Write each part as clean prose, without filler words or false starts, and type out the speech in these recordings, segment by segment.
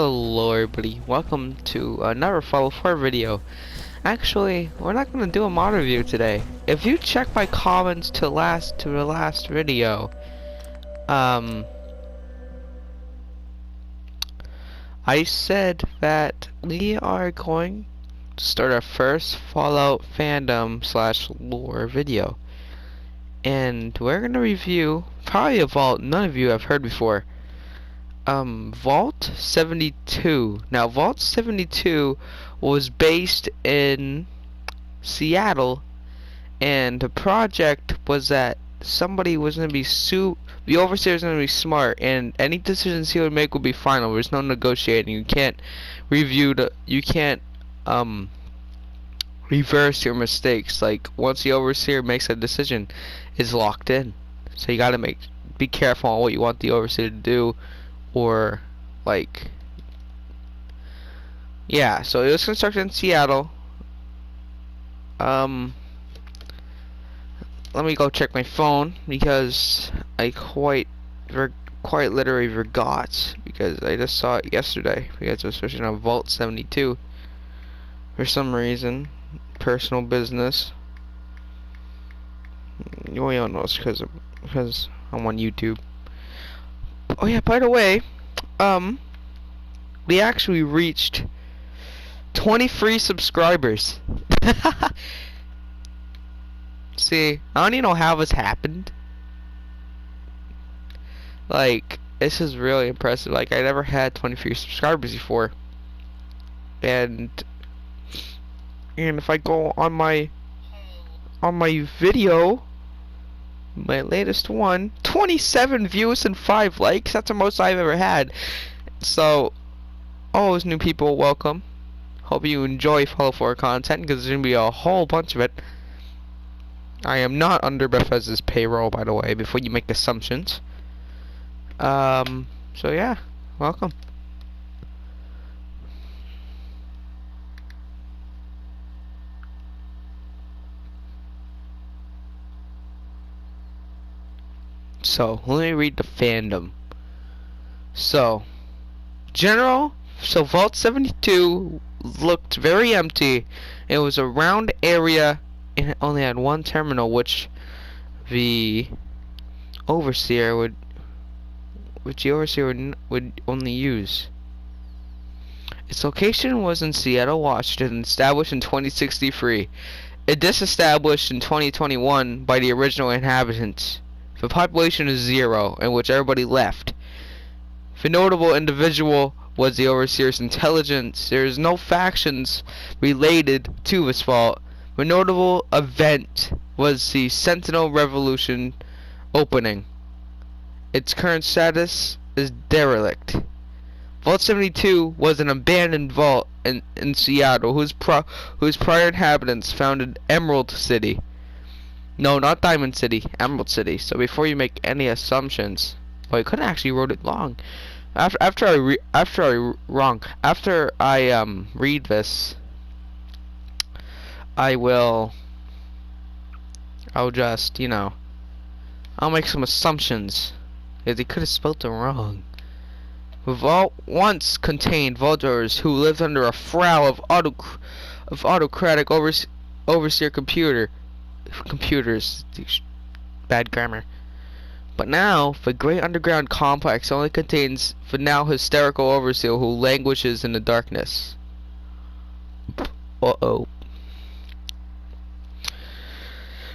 Hello everybody, welcome to another Fallout 4 video. Actually, we're not going to do a mod review today. If you check my comments to the last video, I said that we are going to start our first Fallout fandom slash lore video. And we're going to review probably a vault none of you have heard before. Vault 72. Now, Vault 72 was based in Seattle, and the project was that somebody was going to be the overseer is going to be smart, and any decisions he would make would be final. There's no negotiating. You can't reverse your mistakes. Like, once the overseer makes a decision, it's locked in. So you gotta be careful on what you want the overseer to do. Or yeah, so it was constructed in Seattle. Let me go check my phone because I quite literally forgot, because I just saw it yesterday because I was searching on Vault 72 for some reason. Personal business. You all know it's because I'm on YouTube. Oh yeah, by the way, we actually reached 23 subscribers. See, I don't even know how this happened. Like, this is really impressive. Like, I never had 23 subscribers before. And if I go on my video, my latest one, 27 views and 5 likes. That's the most I've ever had. So, all those new people, welcome. Hope you enjoy Fallout 4 content, because there's going to be a whole bunch of it. I am not under Bethesda's payroll, by the way, before you make assumptions. So yeah, welcome. So, let me read the fandom. So, Vault 72 looked very empty. It was a round area and it only had one terminal, which the overseer would only use. Its location was in Seattle, Washington, established in 2063. It disestablished in 2021 by the original inhabitants. The population is 0, in which everybody left. The notable individual was the Overseer's intelligence. There is no factions related to this vault. The notable event was the Sentinel Revolution opening. Its current status is derelict. Vault 72 was an abandoned vault in Seattle, whose prior inhabitants founded Emerald City. No, not Diamond City, Emerald City. So before you make any assumptions, well, I could have actually wrote it long. After I read this, I'll just, I'll make some assumptions. Yeah, they could have spelled it wrong. The vault once contained vaulters who lived under a frow of autocratic overseer computers. Bad grammar. But now, the great underground complex only contains the now hysterical overseer who languishes in the darkness. Uh-oh.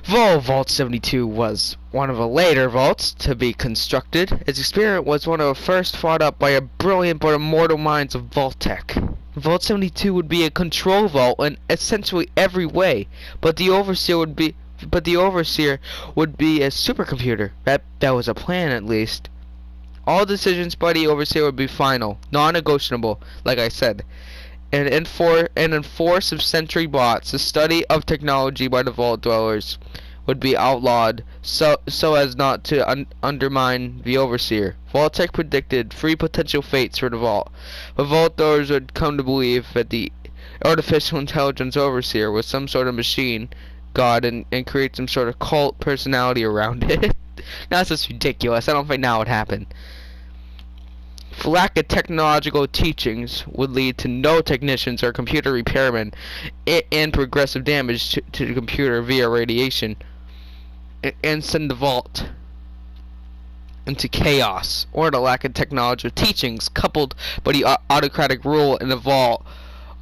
Though Vault 72 was one of the later vaults to be constructed, its experiment was one of the first thought up by a brilliant but immortal minds of Vault-Tec. Vault 72 would be a control vault in essentially every way, but the overseer would be a supercomputer. That was a plan, at least. All decisions by the overseer would be final, non-negotiable, like I said. And in 4 sub-century bots, the study of technology by the vault dwellers would be outlawed, so as not to undermine the overseer. Vault-Tec predicted 3 potential fates for the vault. The vault dwellers would come to believe that the artificial intelligence overseer was some sort of machine god and create some sort of cult personality around it. That's just ridiculous. I don't think that would happen. For lack of technological teachings would lead to no technicians or computer repairmen and progressive damage to the computer via radiation and send the vault into chaos, or the lack of technological teachings coupled with the autocratic rule in the vault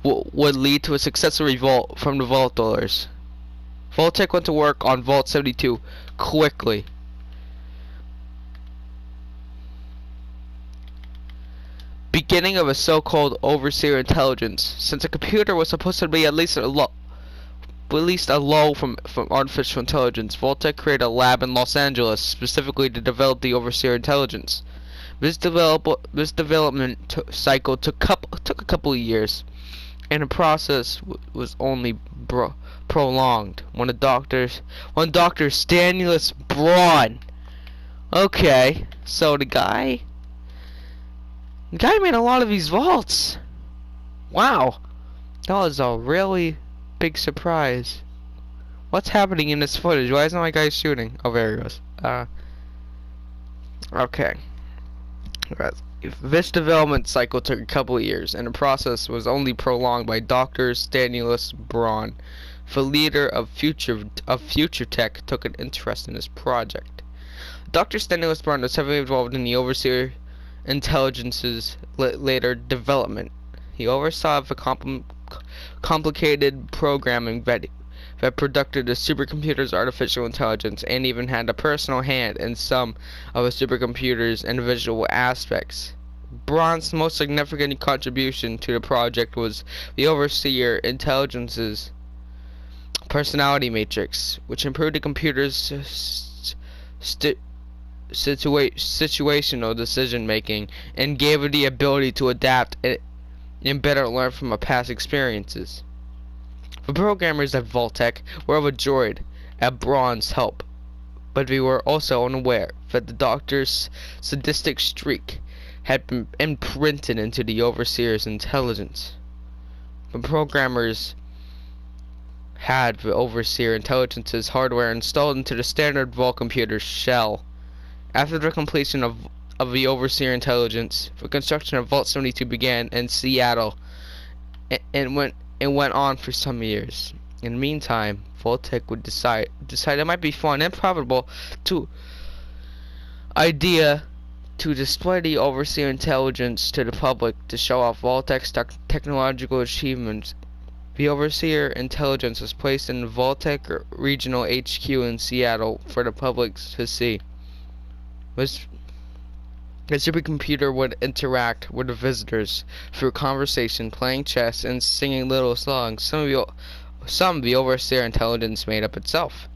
would lead to a successful revolt from the vault dwellers. Vault-Tec went to work on Vault 72 quickly. Beginning of a so-called overseer intelligence, since a computer was supposed to be at least a lull from artificial intelligence. Vault-Tec created a lab in Los Angeles specifically to develop the overseer intelligence. This development cycle took a couple of years, and the process was only prolonged when Dr. Stanislaus Braun. Okay, so the guy made a lot of these vaults. Wow, that was a really big surprise. What's happening in this footage? Why isn't my guy shooting? Oh, there he goes. Okay. This development cycle took a couple of years, and the process was only prolonged by Dr. Stanislaus Braun. The leader of Future Tech took an interest in this project. Dr. Stanislaus Braun was heavily involved in the Overseer Intelligence's later development. He oversaw the complicated programming that produced the supercomputer's artificial intelligence, and even had a personal hand in some of the supercomputer's individual aspects. Braun's most significant contribution to the project was the Overseer Intelligence's personality matrix, which improved the computer's situational decision making and gave it the ability to adapt and better learn from past experiences. The programmers at Vault-Tec were overjoyed at Braun's help, but they were also unaware that the doctor's sadistic streak had been imprinted into the Overseer's intelligence. The programmers had the Overseer Intelligence's hardware installed into the standard Vault computer's shell. After the completion of the Overseer Intelligence, the construction of Vault 72 began in Seattle and went on for some years. In the meantime, Vault-Tec would decide it might be fun and profitable to display the Overseer Intelligence to the public to show off Vault-Tec's technological achievements. The Overseer Intelligence was placed in the Vault-Tec Regional HQ in Seattle for the public to see. The supercomputer would interact with the visitors through conversation, playing chess, and singing little songs. Some the Overseer Intelligence made up itself.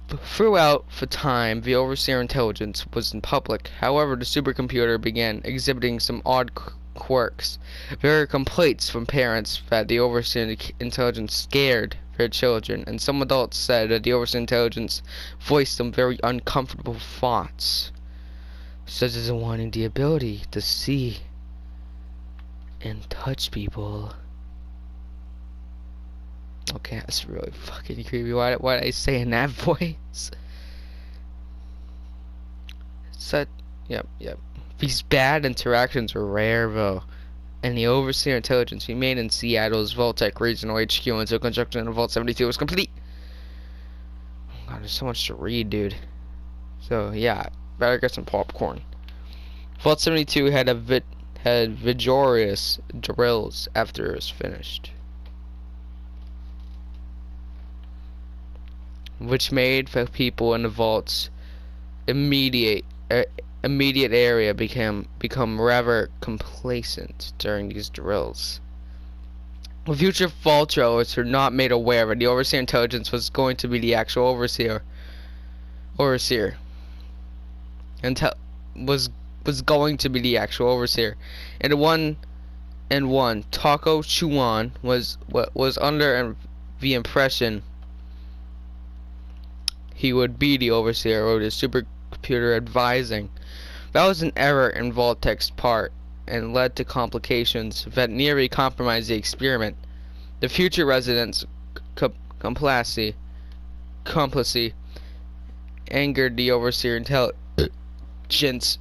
Throughout the time the Overseer Intelligence was in public, however, the supercomputer began exhibiting some odd quirks. There were complaints from parents that the Overseer Intelligence scared their children, and some adults said that the Overseer Intelligence voiced some very uncomfortable thoughts, such as wanting the ability to see and touch people. Okay, that's really fucking creepy. Why did I say in that voice? Yep. These bad interactions were rare, though, and the Overseer Intelligence remained in Seattle's Vault-Tec Regional HQ until construction of Vault 72 was complete. Oh god, there's so much to read, dude. So, yeah, better get some popcorn. Vault 72 had vigorous drills after it was finished, which made the people in the vault's immediate area become rather complacent during these drills. The future vault dwellers were not made aware that the Overseer Intelligence was going to be the actual overseer. Was going to be the actual overseer, and one Taco Chuan was under the impression he would be the overseer or the supercomputer advising. That was an error in Vault-Tec's part and led to complications that nearly compromised the experiment. The future residents' complacency angered the Overseer Intelligence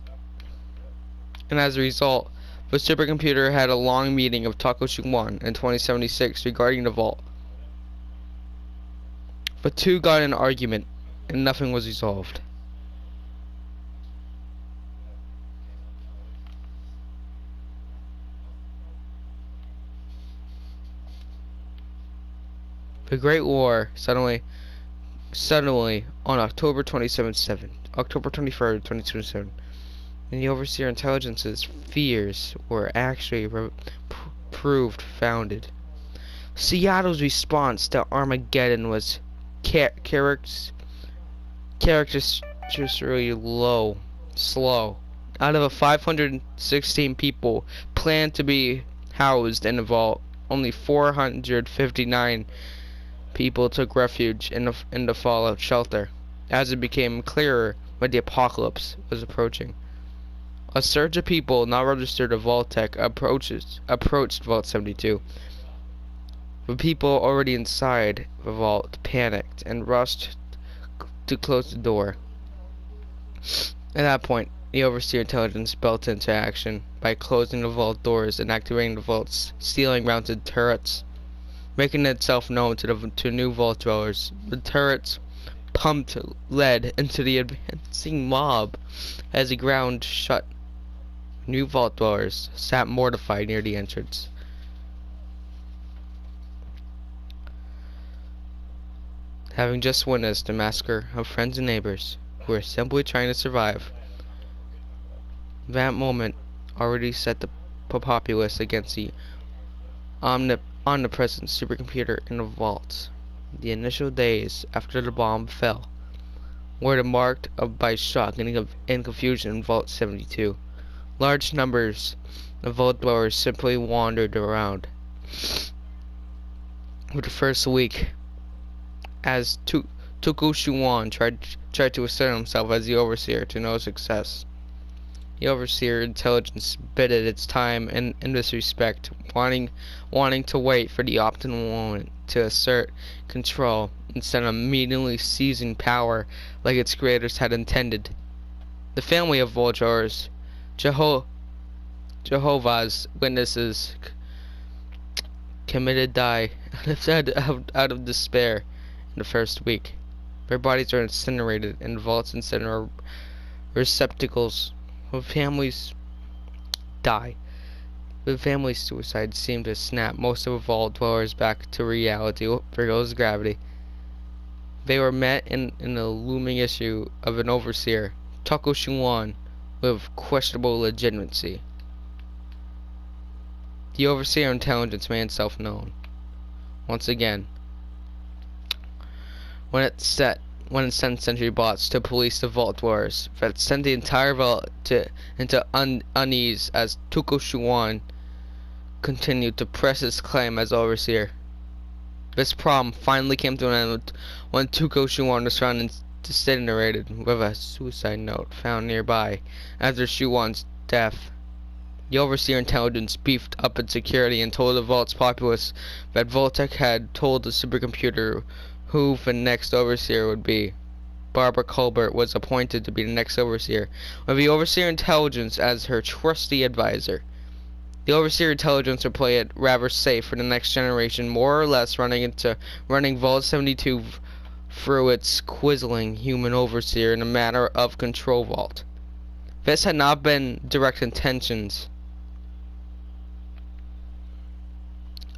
and as a result, the supercomputer had a long meeting of Takoshi-1 in 2076 regarding the vault. The two got in an argument, and nothing was resolved. The Great War suddenly on October 23rd, 2027, and the Overseer Intelligence's fears were actually proved founded. Seattle's response to Armageddon was characteristically slow. Out of the 516 people planned to be housed in the vault, only 459 people took refuge in the fallout shelter, as it became clearer that the apocalypse was approaching. A surge of people not registered at Vault-Tec approached Vault 72. The people already inside the vault panicked and rushed to close the door. At that point, the Overseer Intelligence built into action by closing the vault doors and activating the vault's ceiling-mounted turrets, making itself known to new vault dwellers. The turrets pumped lead into the advancing mob as the ground shut. New vault dwellers sat mortified near the entrance. Having just witnessed a massacre of friends and neighbors who were simply trying to survive, that moment already set the populace against the omnipresent supercomputer in the vaults. The initial days after the bomb fell were marked by shock and confusion in Vault 72. Large numbers of vault dwellers simply wandered around. For the first week, as Takoshi-1 tried to assert himself as the Overseer to no success. The Overseer Intelligence bided its time in this respect, wanting to wait for the optimal moment to assert control instead of immediately seizing power like its creators had intended. The family of Vultures, Jehovah's Witnesses, committed die out of despair in the first week. Their bodies are incinerated in vaults instead of receptacles. When families die, the family suicide seemed to snap most of the vault dwellers back to reality. There goes gravity. They were met in the looming issue of an Overseer, Takoshi-1, with questionable legitimacy. The Overseer Intelligence made itself known. Once again, when it sent sentry bots to police the vault dwellers, that sent the entire vault into unease as Takoshi-1 continued to press his claim as Overseer. This problem finally came to an end when Takoshi-1 was found disintegrated with a suicide note found nearby after Shu-1's death. The Overseer Intelligence beefed up its security and told the vault's populace that Vault-Tec had told the supercomputer who the next Overseer would be. Barbara Colbert was appointed to be the next Overseer, with the Overseer Intelligence as her trusty advisor. The Overseer Intelligence would play it rather safe for the next generation, more or less running Vault 72 through its quizzling human Overseer in a matter of control vault. This had not been direct intentions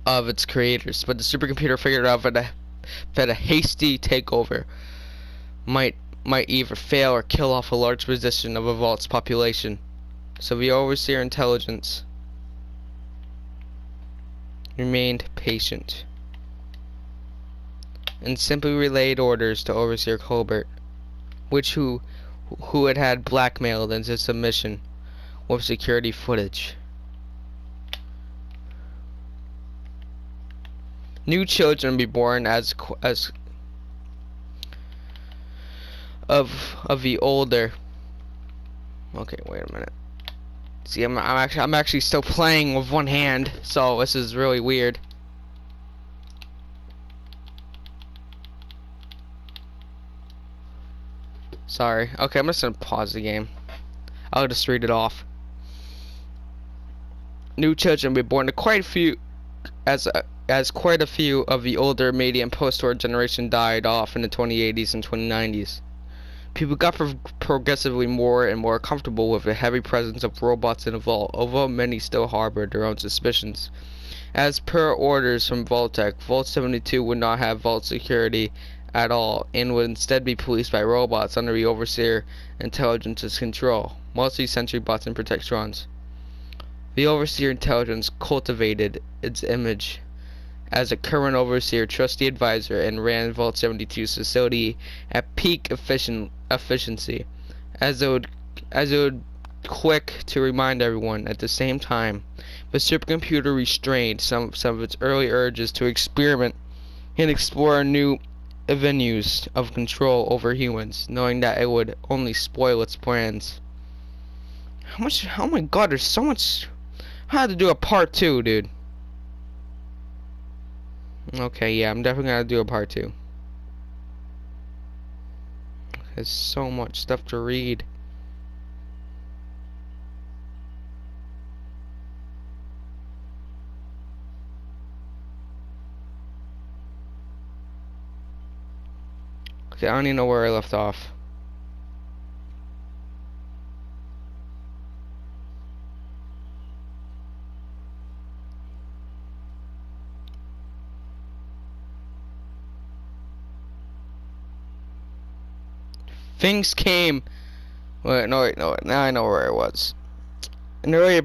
of its creators, but the supercomputer figured out that a hasty takeover might either fail or kill off a large position of a vault's population. So the Overseer Intelligence remained patient and simply relayed orders to Overseer Colbert, who had blackmailed into submission with security footage. New children be born as of the older. Okay, wait a minute. See, I'm actually still playing with one hand, so this is really weird. Sorry. Okay, I'm just gonna pause the game. I'll just read it off. new children were born to quite a few, as quite a few of the older media and post-war generation died off in the 2080s and 2090s. People got progressively more and more comfortable with the heavy presence of robots in the vault, although many still harbored their own suspicions. As per orders from Vault-Tec, Vault 72 would not have vault security at all and would instead be policed by robots under the Overseer Intelligence's control, mostly sentry bots and protectrons. The Overseer Intelligence cultivated its image as a current Overseer trusty advisor and ran Vault 72's facility at peak efficiency, as it would quick to remind everyone. At the same time, the supercomputer restrained some of its early urges to experiment and explore new avenues of control over humans, knowing that it would only spoil its plans. Oh my god, there's so much. I had to do a part 2, dude. Okay, yeah, I'm definitely gonna do a part 2. There's so much stuff to read. Okay, I don't even know where I left off. Things came. Wait, no, now I know where I was. An early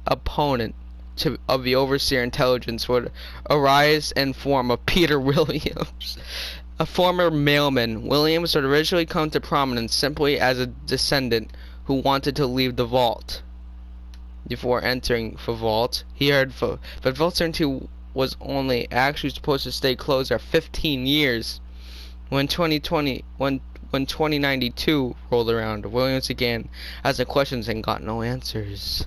opponent of the Overseer Intelligence would arise in form of Peter Williams, a former mailman. Williams would originally come to prominence simply as a descendant who wanted to leave the vault. Before entering the vault, he heard that Vault 72 was only actually supposed to stay closed for 15 years. When 2092 rolled around, Williams began asking questions and got no answers.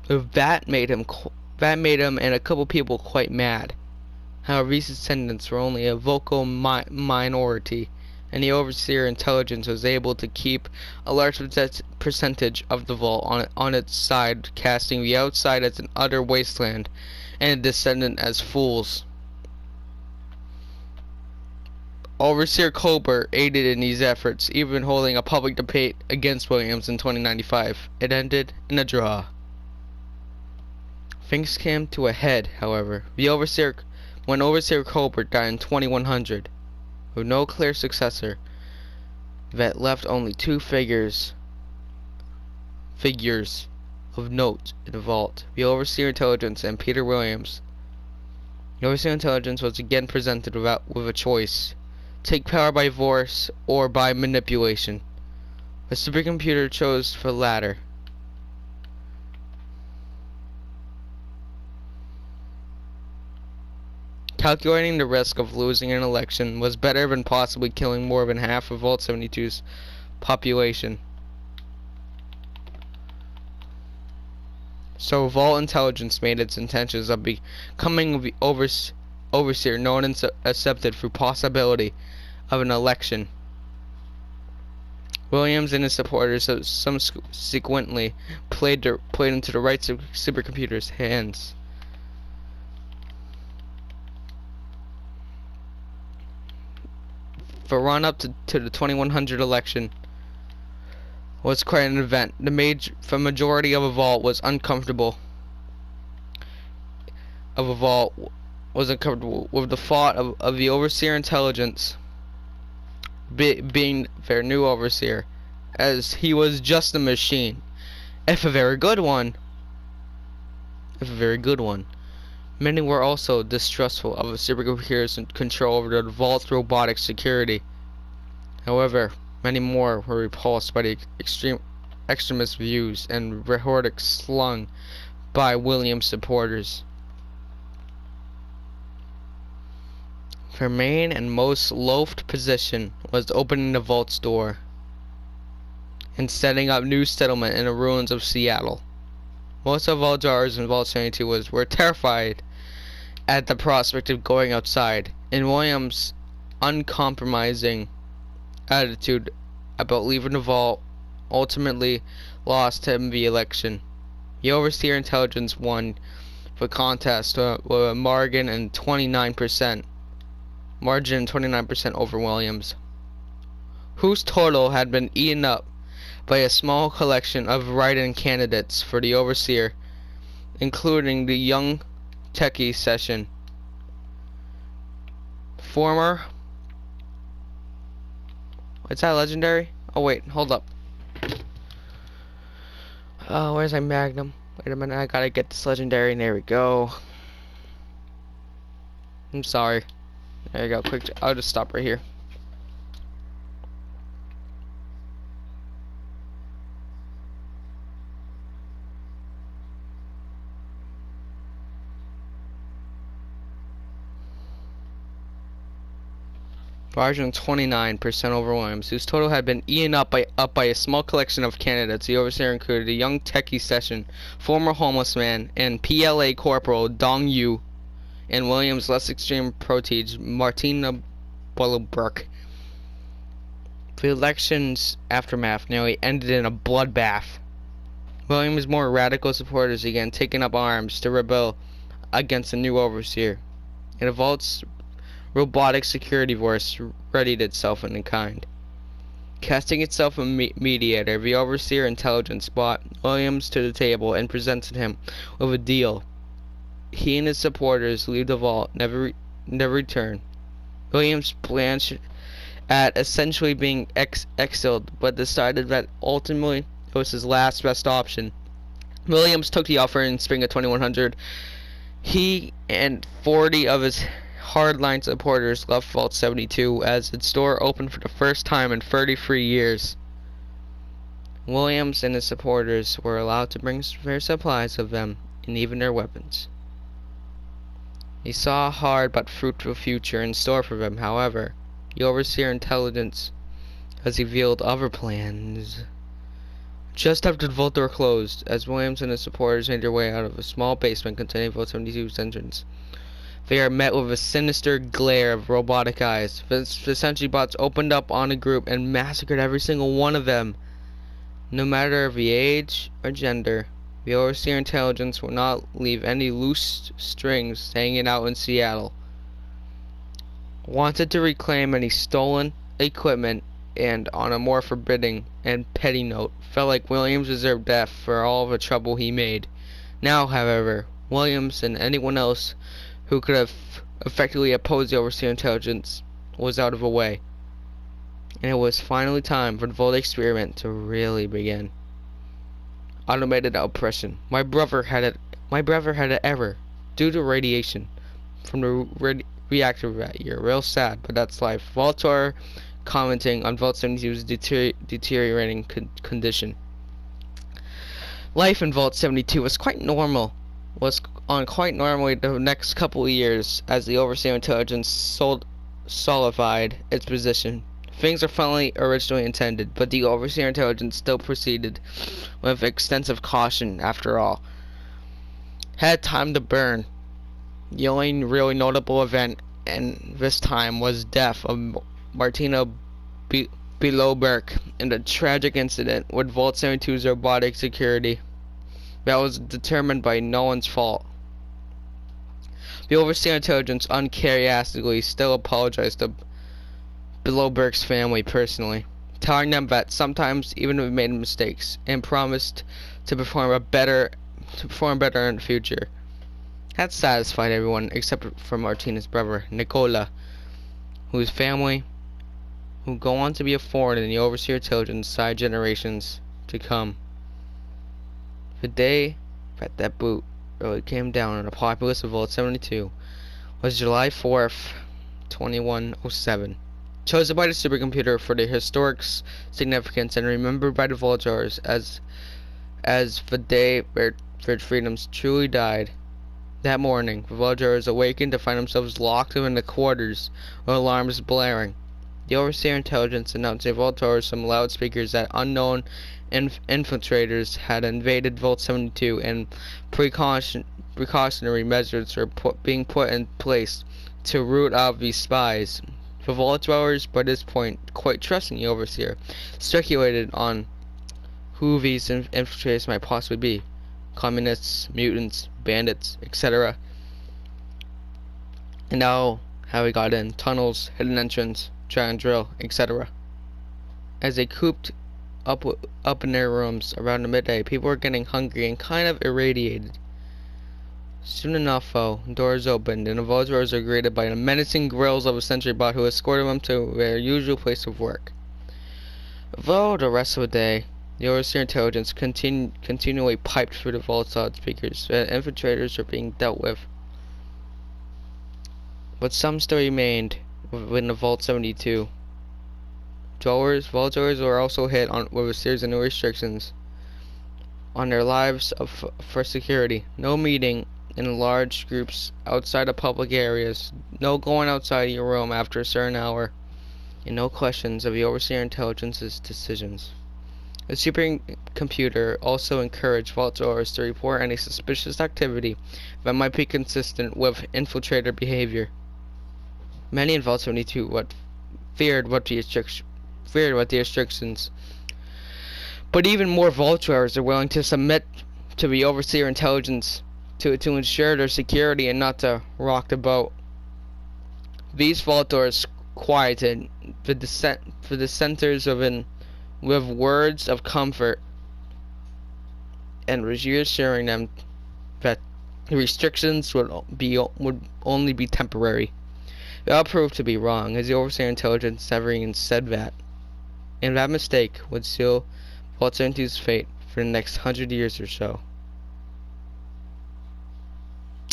That made him and a couple people quite mad. However, these descendants were only a vocal minority, and the Overseer Intelligence was able to keep a large percentage of the vault on its side, casting the outside as an utter wasteland and the descendant as fools. Overseer Colbert aided in these efforts, even holding a public debate against Williams in 2095. It ended in a draw. Things came to a head, however, when Overseer Colbert died in 2100. With no clear successor, that left only two figures of note in the vault: the Overseer Intelligence and Peter Williams. The Overseer Intelligence was again presented with a choice: take power by force or by manipulation. The supercomputer chose for the latter. Calculating the risk of losing an election was better than possibly killing more than half of Vault 72's population. So Vault Intelligence made its intentions of becoming the Overseer known and accepted through possibility of an election. Williams and his supporters subsequently played into the right supercomputer's hands. The run-up to the 2100 election was quite an event. The majority of a vault was uncomfortable. With the thought of the Overseer Intelligence being their new Overseer, as he was just a machine, if a very good one. Many were also distrustful of the supercomputer's control over the vault's robotic security. However, many more were repulsed by the extremist views and rhetoric slung by Williams' supporters. Their main and most loathed position was opening the vault's door and setting up new settlement in the ruins of Seattle. Most of all Jars in Vault 72 were terrified at the prospect of going outside, and Williams' uncompromising attitude about leaving the vault ultimately lost him the election. The Overseer Intelligence won the contest with a margin and 29% over Williams, whose total had been eaten up by a small collection of write-in candidates for the Overseer, including the young techie session. Former... Is that legendary? Oh wait, hold up. Oh, where's my Magnum? Wait a minute, I gotta get this legendary. There we go. I'm sorry. There you go, quick. I'll just stop right here. Margin 29% over Williams, whose total had been eaten up by a small collection of candidates. The Overseer included a young techie session, former homeless man, and PLA Corporal Dong Yu, and Williams' less extreme protege Martina Bollebrook. The election's aftermath nearly ended in a bloodbath. Williams' more radical supporters began taking up arms to rebel against the new Overseer, and the vault's robotic security force readied itself in kind. Casting itself a mediator, the Overseer Intelligence brought Williams to the table and presented him with a deal. He and his supporters leave the vault, never return. Williams blanched at essentially being exiled, but decided that ultimately it was his last best option. Williams took the offer in spring of 2100. He and 40 of his hardline supporters left Vault 72 as its door opened for the first time in 33 years. Williams and his supporters were allowed to bring spare supplies of them and even their weapons. He saw a hard but fruitful future in store for them. However, the Overseer Intelligence has revealed other plans. Just after the vault door closed, as Williams and his supporters made their way out of a small basement containing Vault 72's entrance, they are met with a sinister glare of robotic eyes. The sentry bots opened up on the group and massacred every single one of them. No matter the age or gender, the Overseer Intelligence will not leave any loose strings hanging out in Seattle. Wanted to reclaim any stolen equipment, and on a more forbidding and petty note, felt like Williams deserved death for all the trouble he made. Now, however, Williams and anyone else who could have effectively opposed the Overseer Intelligence was out of the way, and it was finally time for the Vault experiment to really begin. Automated oppression. My brother had an error due to radiation from the reactor that year. Real sad, but that's life. Voltor commenting on Vault 72's deteriorating condition. Life in Vault 72 was quite normally the next couple of years as the Overseer Intelligence solidified its position. Things are finally originally intended, but the Overseer Intelligence still proceeded with extensive caution after all. Had time to burn. The only really notable event in this time was death of Martina Bollebrook in a tragic incident with Vault 72's robotic security that was determined by no one's fault. The Overseer Intelligence uncharacteristically still apologized to Bollebrook's family personally, telling them that sometimes even we made mistakes, and promised to perform better in the future. That satisfied everyone except for Martina's brother, Nicola, whose family would go on to be a thorn in the Overseer Intelligence side generations to come. The day that boot really came down on the populace of Vault 72 was July 4th, 2107. Chosen by the supercomputer for their historic significance and remembered by the Vaultors as the day their freedoms truly died. That morning, the Vaultors awakened to find themselves locked in the quarters with alarms blaring. The Overseer Intelligence announced to Vaultors some loudspeakers that unknown infiltrators had invaded Vault 72 and precautionary measures were being put in place to root out these spies. The Vault Dwellers, by this point quite trusting the Overseer, speculated on who these infiltrators might possibly be. Communists, mutants, bandits, etc. And now how we got in. Tunnels, hidden entrance, try and drill, etc. As they cooped up in their rooms around the midday, people were getting hungry and kind of irradiated. Soon enough, though, doors opened, and the Vault Dwellers were greeted by the menacing grills of a sentry bot who escorted them to their usual place of work. Though the rest of the day, the Overseer intelligence continually piped through the Vault loudspeakers that infiltrators were being dealt with. But some still remained within the Vault 72. Vault Dwellers were also hit with a series of new restrictions on their lives for security. No meeting in large groups outside of public areas, no going outside your room after a certain hour, and no questions of the Overseer intelligence's decisions. The supercomputer also encouraged Vault Dwellers to report any suspicious activity that might be consistent with infiltrator behavior. Many in Vault 72 feared the restrictions, but even more Vault Dwellers are willing to submit to the Overseer intelligence to ensure their security and not to rock the boat. These Vault Dwellers quieted the dissenters with words of comfort and reassuring them that the restrictions would only be temporary. That proved to be wrong, as the Overseer intelligence Severine said that, and that mistake would seal Vault 72's fate for the next 100 years or so.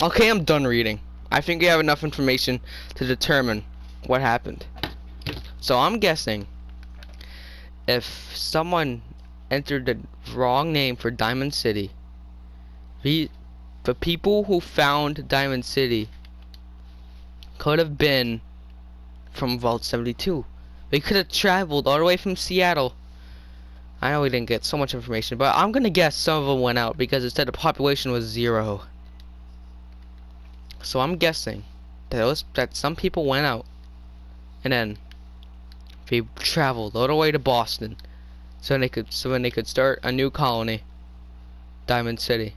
Okay, I'm done reading. I think we have enough information to determine what happened. So I'm guessing if someone entered the wrong name for Diamond City, the people who found Diamond City could have been from Vault 72. They could have traveled all the way from Seattle. I know we didn't get so much information, but I'm gonna guess some of them went out because it said the population was 0. So I'm guessing that some people went out and then they traveled all the way to Boston so they could start a new colony, Diamond City.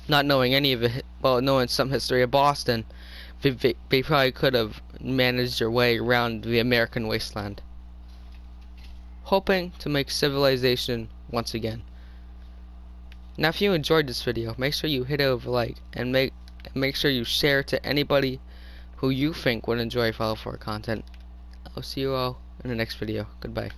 Not knowing any of it, well, knowing some history of Boston, they probably could have managed their way around the American wasteland, hoping to make civilization once again. Now, if you enjoyed this video, make sure you hit over like and make sure you share to anybody who you think would enjoy Fallout 4 content. I'll see you all in the next video. Goodbye.